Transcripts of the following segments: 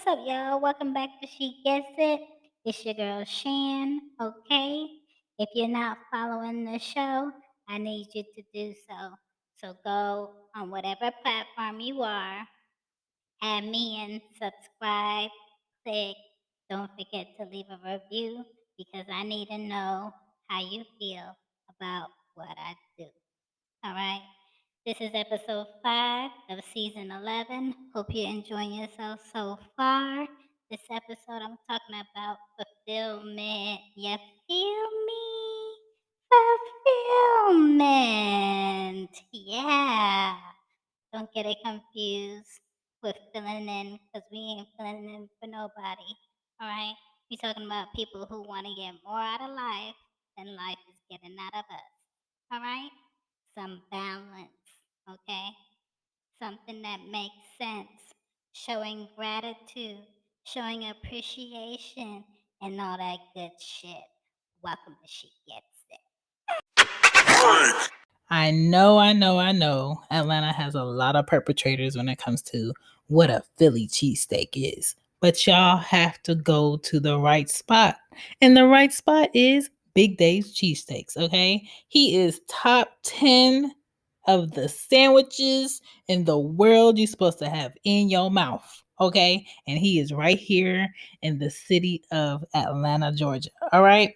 up, y'all? Welcome back to She Gets It. It's your girl Shan, okay? If you're not following the show, I need you to do so. So go on whatever platform you are, add me and subscribe, click. Don't forget to leave a review because I need to know how you feel about what I do. All right. This is episode 5 of season 11. Hope you're enjoying yourself so far. This episode, I'm talking about fulfillment. You feel me? Fulfillment. Yeah. Don't get it confused with filling in because we ain't filling in for nobody. All right? We talking about people who want to get more out of life than life is getting out of us. All right? Some balance, okay? Something that makes sense. Showing gratitude, showing appreciation, and all that good shit. Welcome to She Gets It. I know. Atlanta has a lot of perpetrators when it comes to what a Philly cheesesteak is. But y'all have to go to the right spot. And the right spot is Big Dave's Cheesesteaks, okay? He is top 10 of the sandwiches in the world you're supposed to have in your mouth, okay? And he is right here in the city of Atlanta, Georgia, all right?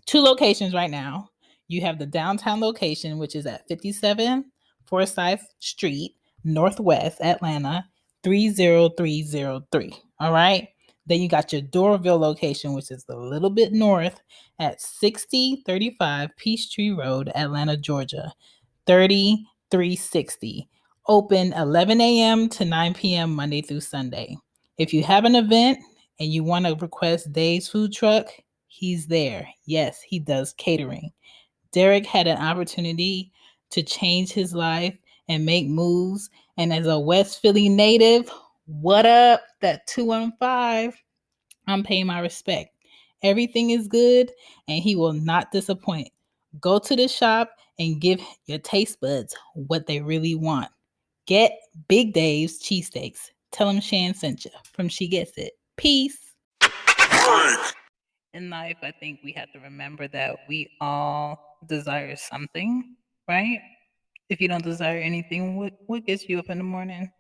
2 locations right now. You have the downtown location, which is at 57 Forsyth Street, Northwest Atlanta, 30303. All right. Then you got your Doraville location, which is a little bit north at 6035 Peachtree Road, Atlanta, Georgia, 3360. Open 11 a.m. to 9 p.m. Monday through Sunday. If you have an event and you want to request Dave's food truck, he's there. Yes, he does catering. Derek had an opportunity to change his life and make moves. And as a West Philly native, what up? That 215, I'm paying my respect. Everything is good and he will not disappoint. Go to the shop and give your taste buds what they really want. Get Big Dave's cheesesteaks. Tell him Shan sent you from She Gets It. Peace. In life, I think we have to remember that we all desire something, right? If you don't desire anything, what gets you up in the morning?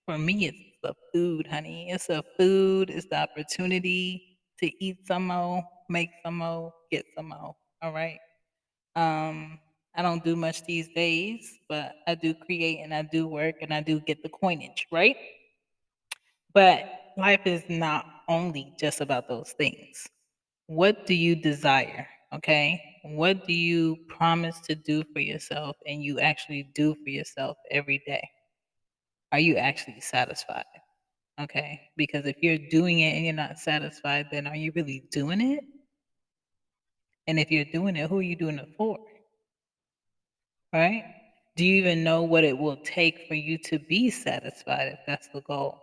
For me, it's the food, honey. It's the food. It's the opportunity to eat some more, make some more, get some more. All right. I don't do much these days, but I do create and I do work and I do get the coinage, right? But life is not only just about those things. What do you desire? Okay. What do you promise to do for yourself and you actually do for yourself every day? Are you actually satisfied? Okay. Because if you're doing it and you're not satisfied, then are you really doing it? And if you're doing it, who are you doing it for? Right? Do you even know what it will take for you to be satisfied if that's the goal?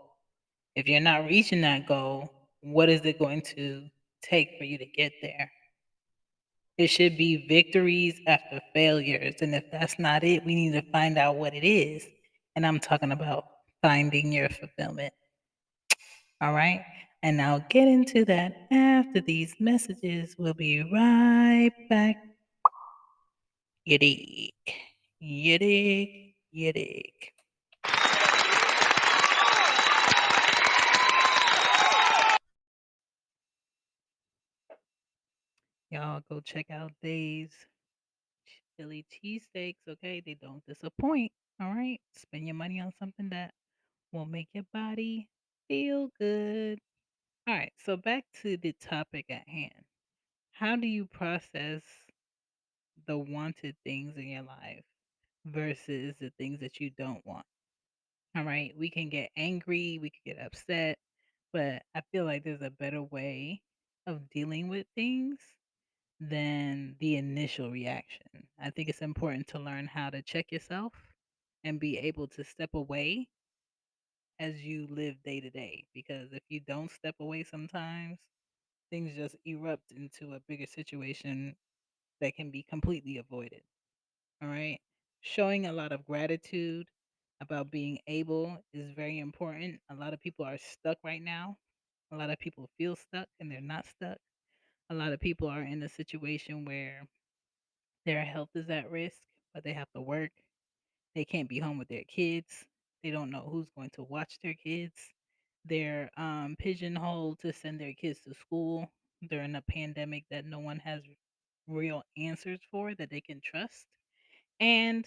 If you're not reaching that goal, what is it going to take for you to get there? It should be victories after failures. And if that's not it, we need to find out what it is. And I'm talking about finding your fulfillment. All right. And I'll get into that after these messages. We'll be right back. You dig. You dig. You dig. Y'all go check out Dave's Philly cheesesteaks, okay? They don't disappoint. All right. Spend your money on something that will make your body feel good. All right. So back to the topic at hand. How do you process the wanted things in your life versus the things that you don't want? All right. We can get angry, we can get upset, but I feel like there's a better way of dealing with things than the initial reaction. I think it's important to learn how to check yourself and be able to step away as you live day to day. Because if you don't step away sometimes, things just erupt into a bigger situation that can be completely avoided. All right. Showing a lot of gratitude about being able is very important. A lot of people are stuck right now. A lot of people feel stuck and they're not stuck. A lot of people are in a situation where their health is at risk, but they have to work. They can't be home with their kids. They don't know who's going to watch their kids. They're pigeonholed to send their kids to school during a pandemic that no one has real answers for that they can trust. And,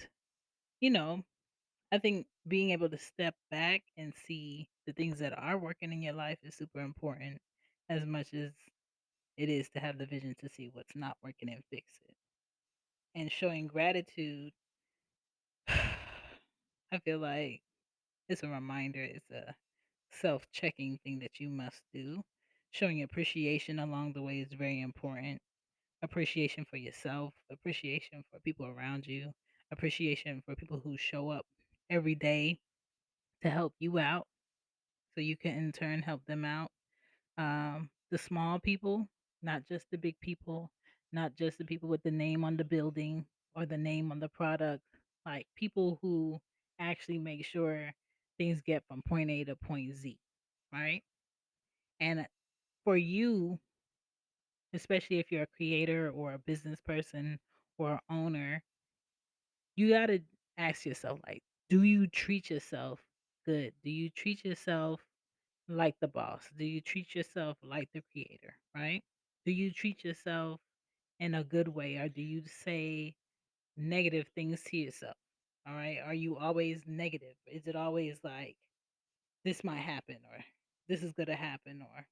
you know, I think being able to step back and see the things that are working in your life is super important as much as it is to have the vision to see what's not working and fix it. And showing gratitude, I feel like it's a reminder, it's a self checking thing that you must do. Showing appreciation along the way is very important. Appreciation for yourself, appreciation for people around you, appreciation for people who show up every day to help you out so you can in turn help them out. The small people, not just the big people, not just the people with the name on the building or the name on the product, like people who actually make sure things get from point A to point Z, right? And for you, especially if you're a creator or a business person or owner, you got to ask yourself, like, do you treat yourself good? Do you treat yourself like the boss? Do you treat yourself like the creator, right? Do you treat yourself in a good way, or do you say negative things to yourself? All right. Are you always negative? Is it always like, this might happen, or this is going to happen, or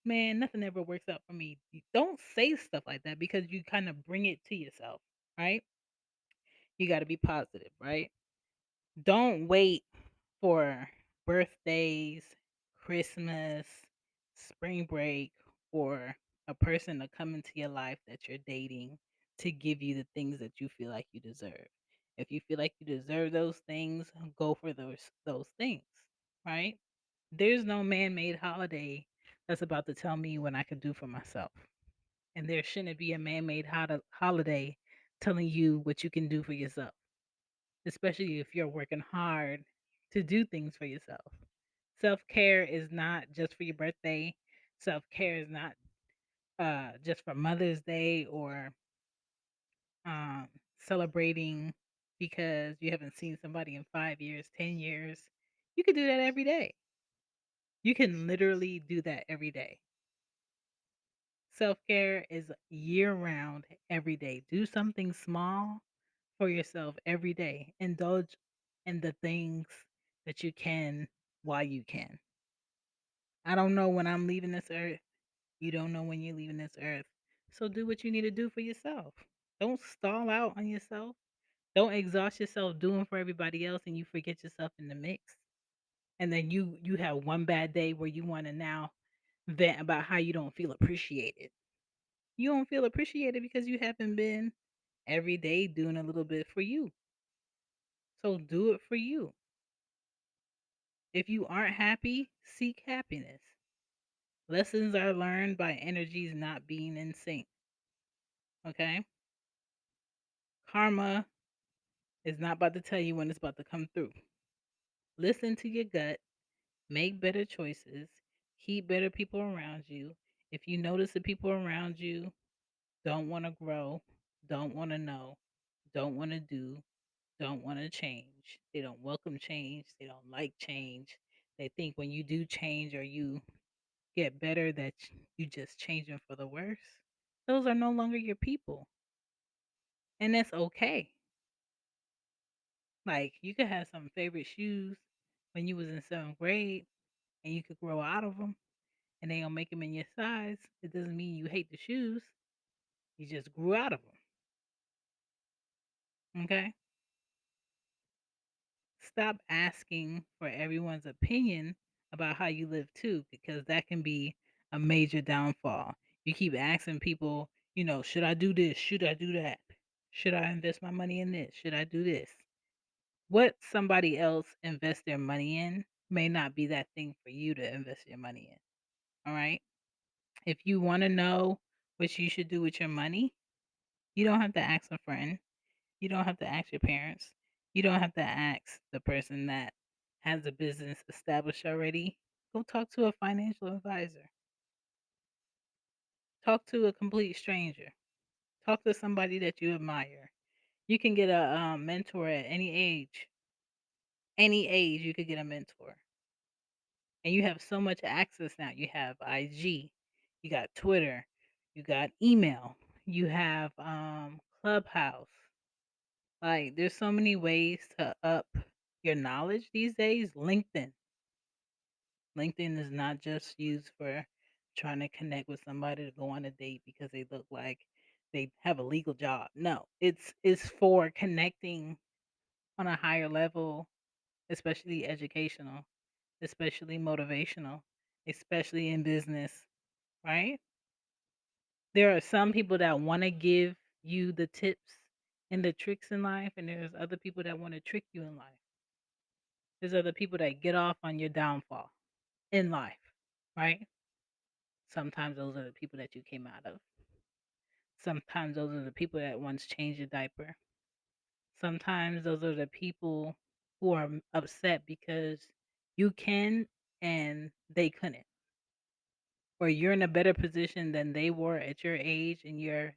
man, nothing ever works out for me? Don't say stuff like that because you kind of bring it to yourself, right? You got to be positive, right? Don't wait for birthdays, Christmas, spring break, or a person to come into your life that you're dating to give you the things that you feel like you deserve. If you feel like you deserve those things, go for those things, right? There's no man-made holiday that's about to tell me what I can do for myself. And there shouldn't be a man-made holiday telling you what you can do for yourself, especially if you're working hard to do things for yourself. Self care is not just for your birthday. Self care is not just for Mother's Day or um, celebrating because you haven't seen somebody in 5 years, 10 years. You can do that every day. You can literally do that every day. Self care is year round, every day. Do something small for yourself every day. Indulge in the things that you can while you can. I don't know when I'm leaving this earth. You don't know when you're leaving this earth. So do what you need to do for yourself. Don't stall out on yourself. Don't exhaust yourself doing for everybody else and you forget yourself in the mix. And then you have one bad day where you want to now vent about how you don't feel appreciated. You don't feel appreciated because you haven't been every day doing a little bit for you. So do it for you. If you aren't happy, seek happiness. Lessons are learned by energies not being in sync. Okay? Karma is not about to tell you when it's about to come through. Listen to your gut, make better choices, keep better people around you. If you notice the people around you don't want to grow, don't want to know, don't want to do, don't want to change, they don't welcome change, they don't like change, they think when you do change or you get better that you just change them for the worse, those are no longer your people. And that's okay. Like you could have some favorite shoes when you was in seventh grade and you could grow out of them and they don't make them in your size. It doesn't mean you hate the shoes. You just grew out of them. Okay? Stop asking for everyone's opinion about how you live too, because that can be a major downfall. You keep asking people, should I do this? Should I do that? Should I invest my money in this? Should I do this? What somebody else invests their money in may not be that thing for you to invest your money in. All right. If you want to know what you should do with your money, you don't have to ask a friend. You don't have to ask your parents. You don't have to ask the person that has a business established already. Go talk to a financial advisor. Talk to a complete stranger. Talk to somebody that you admire. You can get a mentor at any age. Any age, you could get a mentor. And you have so much access now. You have IG, you got Twitter, you got email, you have Clubhouse. Like there's so many ways to up your knowledge these days. LinkedIn. LinkedIn is not just used for trying to connect with somebody to go on a date because they look like they have a legal job. No, it's for connecting on a higher level, especially educational, especially motivational, especially in business, right? There are some people that want to give you the tips and the tricks in life, and there's other people that want to trick you in life. There's other people that get off on your downfall in life, right? Sometimes those are the people that you came out of. Sometimes those are the people that once changed your diaper. Sometimes those are the people who are upset because you can and they couldn't, or you're in a better position than they were at your age and you're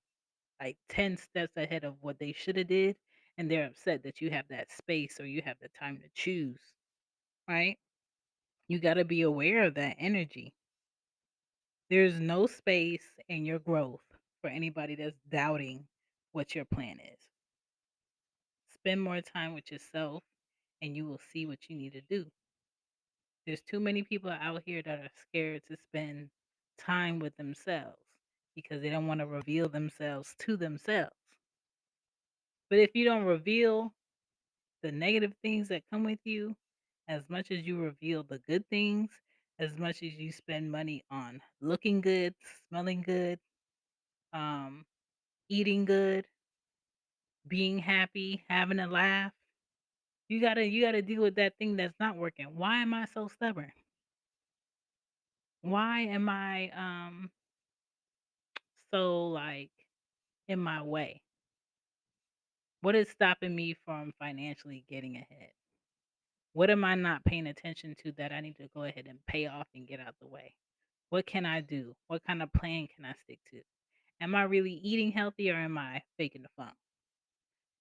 like 10 steps ahead of what they should have did, and they're upset that you have that space or you have the time to choose, right? You got to be aware of that energy. There's no space in your growth for anybody that's doubting what your plan is. Spend more time with yourself and you will see what you need to do. There's too many people out here that are scared to spend time with themselves because they don't want to reveal themselves to themselves. But if you don't reveal the negative things that come with you as much as you reveal the good things, as much as you spend money on looking good, smelling good, um, eating good, being happy, having a laugh, you gotta deal with that thing that's not working. Why am I so stubborn? Why am I so like in my way? What is stopping me from financially getting ahead? What am I not paying attention to that I need to go ahead and pay off and get out the way? What can I do? What kind of plan can I stick to? Am I really eating healthy or am I faking the funk?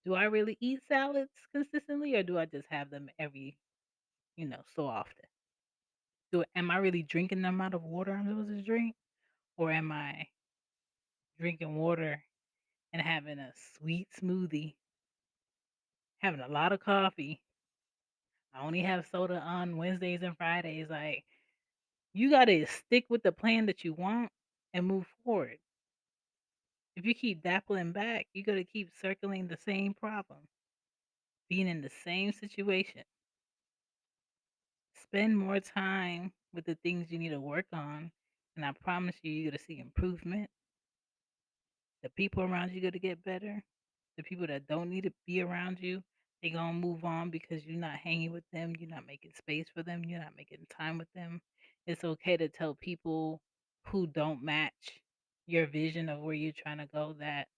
Do I really eat salads consistently or do I just have them every, so often? Am I really drinking the amount of water I'm supposed to drink? Or am I drinking water and having a sweet smoothie, having a lot of coffee? I only have soda on Wednesdays and Fridays. Like, you got to stick with the plan that you want and move forward. If you keep dappling back, you're going to keep circling the same problem, being in the same situation. Spend more time with the things you need to work on, and I promise you, you're going to see improvement. The people around you going to get better. The people that don't need to be around you, they going to move on because you're not hanging with them. You're not making space for them. You're not making time with them. It's okay to tell people who don't match your vision of where you're trying to go that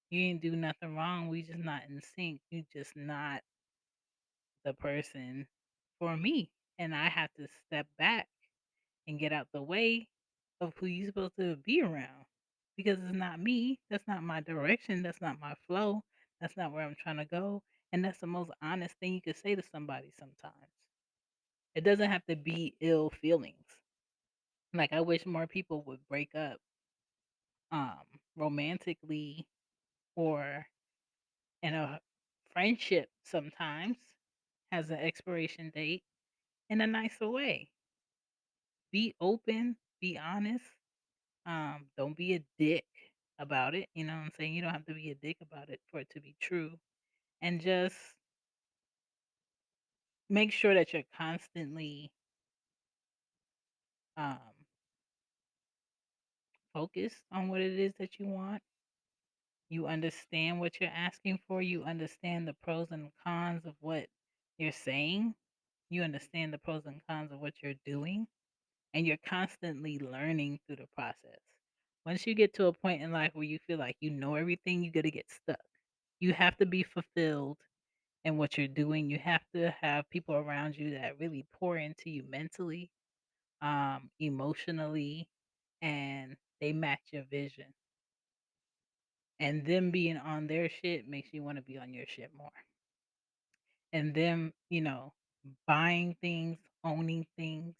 you ain't do nothing wrong. We just not in sync. You just not the person for me. And I have to step back and get out the way of who you supposed to be around. Because it's not me. That's not my direction. That's not my flow. That's not where I'm trying to go. And that's the most honest thing you could say to somebody sometimes. It doesn't have to be ill feelings. Like I wish more people would break up romantically or in a friendship sometimes has an expiration date in a nicer way. Be open, be honest. Don't be a dick about it. You know what I'm saying? You don't have to be a dick about it for it to be true. And just make sure that you're constantly um focused on what it is that you want. You understand what you're asking for. You understand the pros and cons of what you're saying. You understand the pros and cons of what you're doing. And you're constantly learning through the process. Once you get to a point in life where you feel like you know everything, you got to get stuck. You have to be fulfilled and what you're doing. You have to have people around you that really pour into you mentally, emotionally, and they match your vision. And them being on their shit makes you want to be on your shit more. And them, buying things, owning things,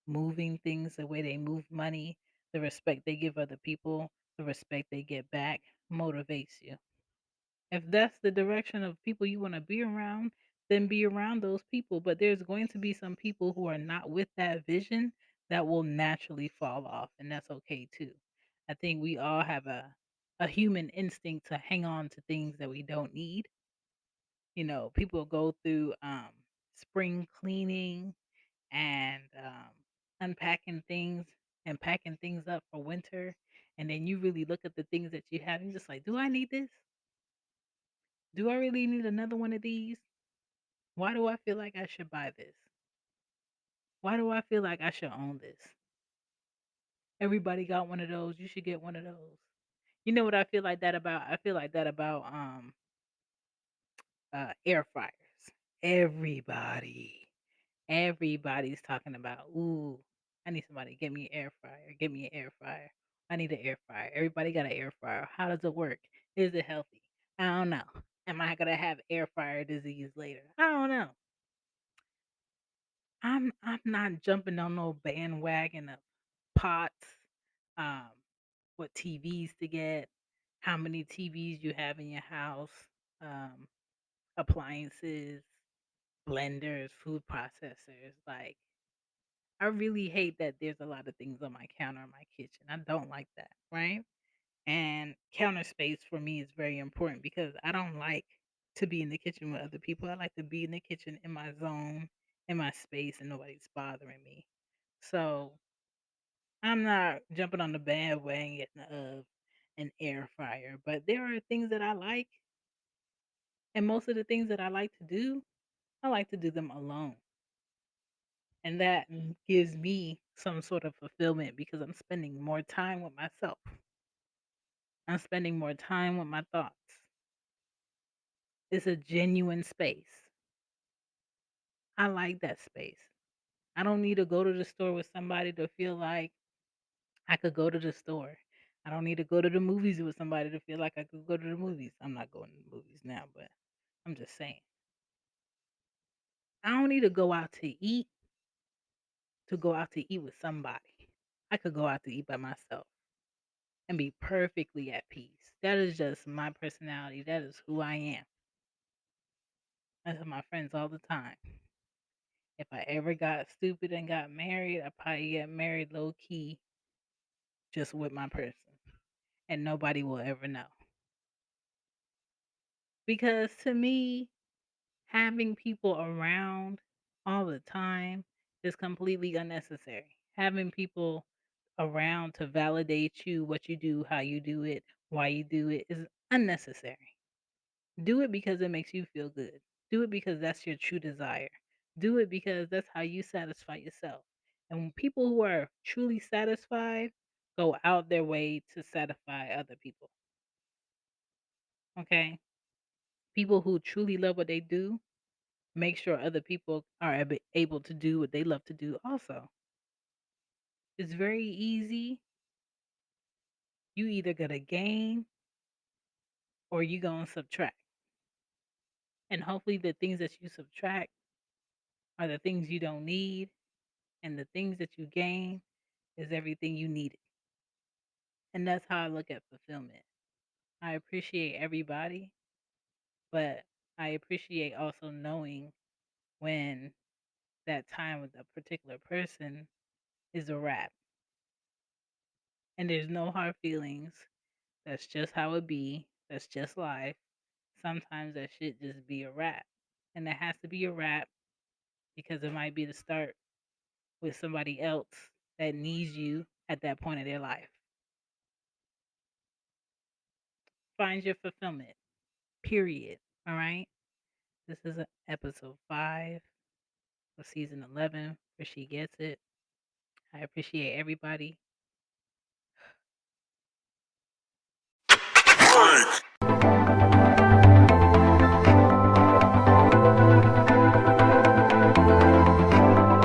moving things, the way they move money, the respect they give other people, the respect they get back motivates you. If that's the direction of people you want to be around, then be around those people. But there's going to be some people who are not with that vision that will naturally fall off, and that's okay too. I think we all have a human instinct to hang on to things that we don't need. People go through spring cleaning and unpacking things and packing things up for winter. And then you really look at the things that you have and you're just like, do I need this? Do I really need another one of these? Why do I feel like I should buy this? Why do I feel like I should own this? Everybody got one of those. You should get one of those. You know what I feel like that about? I feel like that about air fryers. Everybody. Everybody's talking about, ooh, I need somebody to get me an air fryer. Get me an air fryer. I need an air fryer. Everybody got an air fryer. How does it work? Is it healthy? I don't know. Am I gonna have air fryer disease later? I don't know. I'm not jumping on no bandwagon of pots, um, what TVs to get, how many TVs you have in your house, um, appliances, blenders, food processors. Like, I really hate that there's a lot of things on my counter in my kitchen. I don't like that, right? And counter space for me is very important because I don't like to be in the kitchen with other people. I like to be in the kitchen in my zone, in my space, and nobody's bothering me. So I'm not jumping on the bandwagon of an air fryer, but there are things that I like, and most of the things that I like to do, I like to do them alone. And that gives me some sort of fulfillment because I'm spending more time with myself. I'm spending more time with my thoughts. It's a genuine space. I like that space. I don't need to go to the store with somebody to feel like I could go to the store. I don't need to go to the movies with somebody to feel like I could go to the movies. I'm not going to the movies now, but I'm just saying. I don't need to go out to eat with somebody. I could go out to eat by myself and be perfectly at peace. That is just my personality. That is who I am. I tell my friends all the time. If I ever got stupid and got married, I'd probably get married low key just with my person. And nobody will ever know. Because to me, having people around all the time is completely unnecessary. Having people around to validate you, what you do, how you do it, why you do it is unnecessary. Do it because it makes you feel good. Do it because that's your true desire. Do it because that's how you satisfy yourself. And when people who are truly satisfied go out their way to satisfy other people. Okay? People who truly love what they do make sure other people are able to do what they love to do also. It's very easy. You either gonna gain or you gonna subtract. And hopefully the things that you subtract are the things you don't need, and the things that you gain is everything you needed. And that's how I look at fulfillment. I appreciate everybody, but I appreciate also knowing when that time with a particular person is a wrap. And there's no hard feelings. That's just how it be. That's just life. Sometimes that shit just be a wrap. And it has to be a wrap because it might be the start with somebody else that needs you at that point of their life. Find your fulfillment. Period. All right. This is episode 5 of season 11 where she gets it. I appreciate everybody.